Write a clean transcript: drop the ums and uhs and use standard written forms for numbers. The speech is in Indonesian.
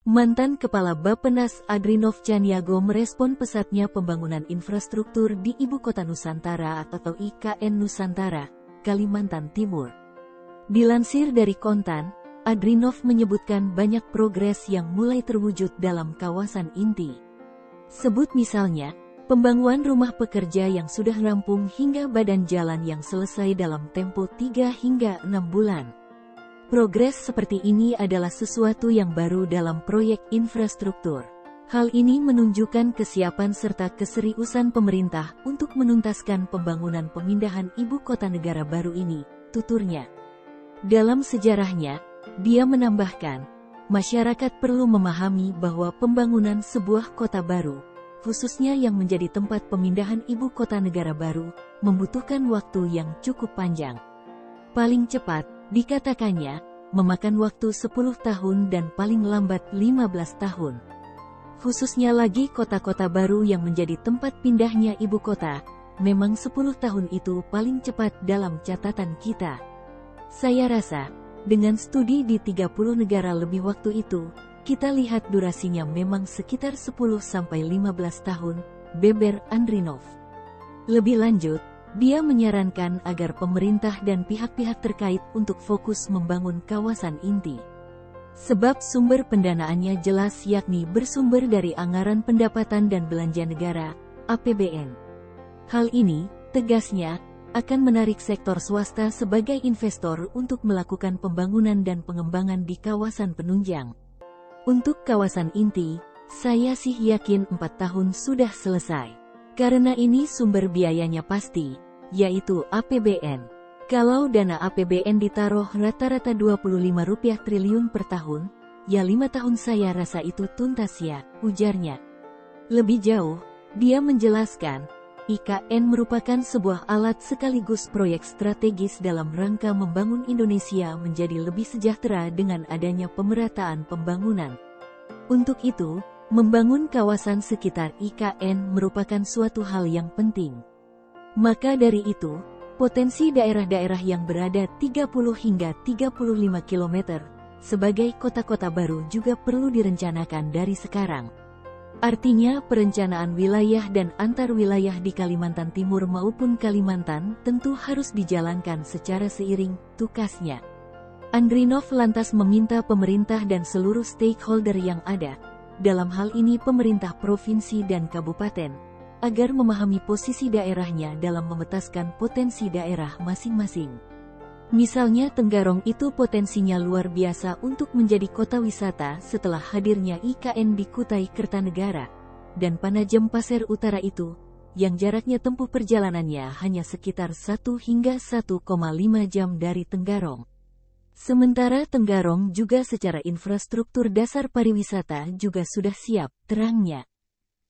Mantan Kepala Bappenas Adrinov Caniago merespon pesatnya pembangunan infrastruktur di Ibu Kota Nusantara atau IKN Nusantara, Kalimantan Timur. Dilansir dari Kontan, Adrinov menyebutkan banyak progres yang mulai terwujud dalam kawasan inti. Sebut misalnya, pembangunan rumah pekerja yang sudah rampung hingga badan jalan yang selesai dalam tempo 3 hingga 6 bulan. Progres seperti ini adalah sesuatu yang baru dalam proyek infrastruktur. Hal ini menunjukkan kesiapan serta keseriusan pemerintah untuk menuntaskan pembangunan pemindahan ibu kota negara baru ini, tuturnya. Dalam sejarahnya, dia menambahkan, masyarakat perlu memahami bahwa pembangunan sebuah kota baru, khususnya yang menjadi tempat pemindahan ibu kota negara baru, membutuhkan waktu yang cukup panjang. Paling cepat, dikatakannya, memakan waktu 10 tahun dan paling lambat 15 tahun. Khususnya lagi kota-kota baru yang menjadi tempat pindahnya ibu kota, memang 10 tahun itu paling cepat dalam catatan kita. Saya rasa, dengan studi di 30 negara lebih waktu itu, kita lihat durasinya memang sekitar 10-15 tahun, beber Adrinov. Lebih lanjut, dia menyarankan agar pemerintah dan pihak-pihak terkait untuk fokus membangun kawasan inti. Sebab sumber pendanaannya jelas yakni bersumber dari anggaran pendapatan dan belanja negara, APBN. Hal ini, tegasnya, akan menarik sektor swasta sebagai investor untuk melakukan pembangunan dan pengembangan di kawasan penunjang. Untuk kawasan inti, saya sih yakin 4 tahun sudah selesai. Karena ini sumber biayanya pasti, yaitu APBN. Kalau dana APBN ditaruh rata-rata Rp25 triliun per tahun, ya 5 tahun saya rasa itu tuntas ya, ujarnya. Lebih jauh, dia menjelaskan, IKN merupakan sebuah alat sekaligus proyek strategis dalam rangka membangun Indonesia menjadi lebih sejahtera dengan adanya pemerataan pembangunan. Untuk itu, membangun kawasan sekitar IKN merupakan suatu hal yang penting. Maka dari itu, potensi daerah-daerah yang berada 30 hingga 35 km sebagai kota-kota baru juga perlu direncanakan dari sekarang. Artinya perencanaan wilayah dan antar wilayah di Kalimantan Timur maupun Kalimantan tentu harus dijalankan secara seiring, tukasnya. Adrinov lantas meminta pemerintah dan seluruh stakeholder yang ada, dalam hal ini pemerintah provinsi dan kabupaten, agar memahami posisi daerahnya dalam memetaskan potensi daerah masing-masing. Misalnya Tenggarong itu potensinya luar biasa untuk menjadi kota wisata setelah hadirnya IKN di Kutai Kertanegara, dan Panajam Pasir Utara itu, yang jaraknya tempuh perjalanannya hanya sekitar 1 hingga 1,5 jam dari Tenggarong. Sementara Tenggarong juga secara infrastruktur dasar pariwisata juga sudah siap, terangnya.